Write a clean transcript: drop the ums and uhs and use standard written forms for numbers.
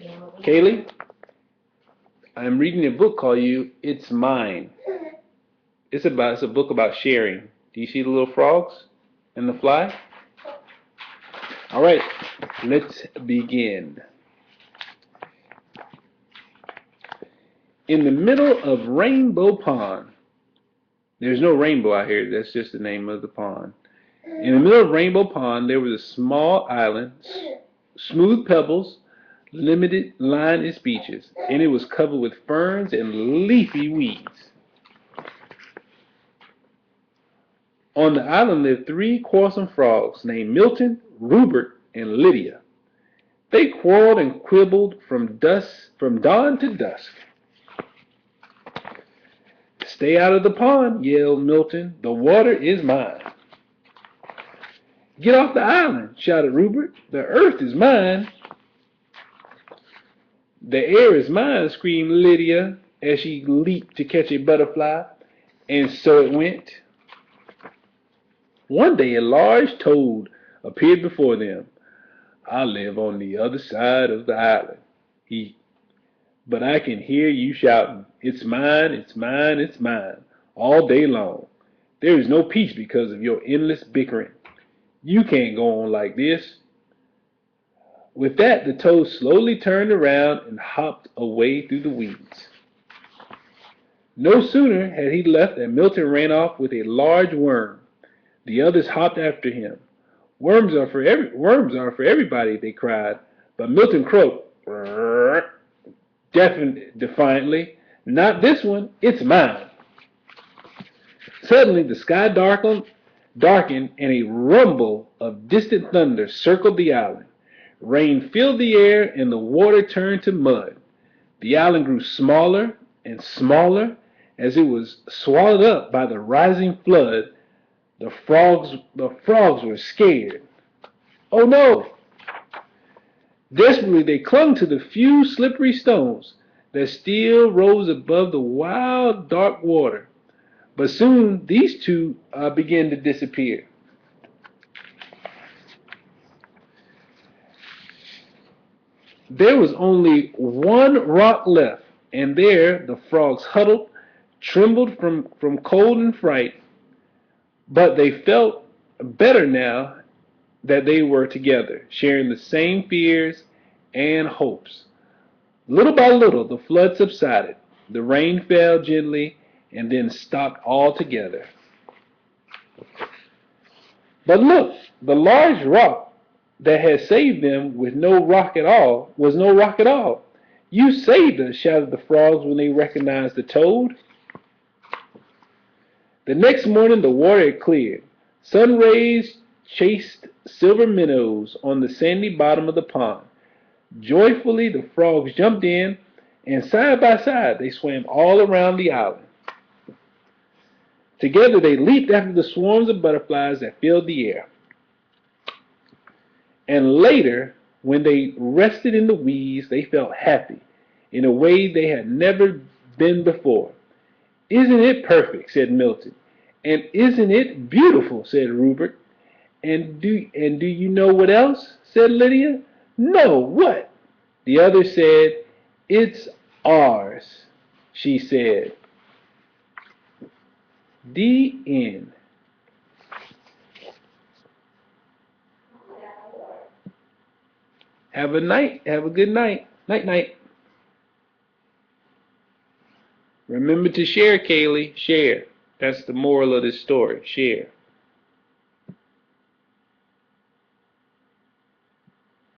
Kaylee, I'm reading a book called It's Mine. It's a book about sharing. Do you see the little frogs and the fly? All right, let's begin. In the middle of Rainbow Pond, there's no rainbow out here, that's just the name of the pond. In the middle of Rainbow Pond, there was a small island, smooth pebbles, limited line its beaches, and it was covered with ferns and leafy weeds. On the island lived three quarrelsome frogs named Milton, Rupert, and Lydia. They quarreled and quibbled from dawn to dusk. "Stay out of the pond," yelled Milton. "The water is mine." "Get off the island," shouted Rupert. "The earth is mine." "The air is mine," screamed Lydia as she leaped to catch a butterfly. And so it went. One day a large toad appeared before them. "I live on the other side of the island, but I can hear you shouting, 'It's mine, it's mine, it's mine,' all day long. There is no peace because of your endless bickering. You can't go on like this." With that, the toad slowly turned around and hopped away through the weeds. No sooner had he left than Milton ran off with a large worm. The others hopped after him. Worms are for everybody," they cried. But Milton croaked defiantly, "Not this one, it's mine." Suddenly the sky darkened, and a rumble of distant thunder circled the island. Rain filled the air, and the water turned to mud. The island grew smaller and smaller as it was swallowed up by the rising flood. The frogs were scared. "Oh no!" Desperately they clung to the few slippery stones that still rose above the wild, dark water. But soon these two began to disappear. There was only one rock left, and there the frogs huddled, trembled from cold and fright. But they felt better now that they were together, sharing the same fears and hopes. Little by little, the flood subsided. The rain fell gently and then stopped altogether. But look, the large rock that had saved them was no rock at all. "You saved us," shouted the frogs when they recognized the toad. The next morning the water had cleared. Sun rays chased silver minnows on the sandy bottom of the pond. Joyfully the frogs jumped in, and side by side they swam all around the island. Together they leaped after the swarms of butterflies that filled the air. And later, when they rested in the weeds, they felt happy in a way they had never been before. "Isn't it perfect?" said Milton. "And isn't it beautiful?" said Rupert. And do you know what else?" said Lydia. "No, what?" The other said. "It's ours," she said. The end. Have a good night. Night night. Remember to share, Kaylee. Share. That's the moral of this story. Share.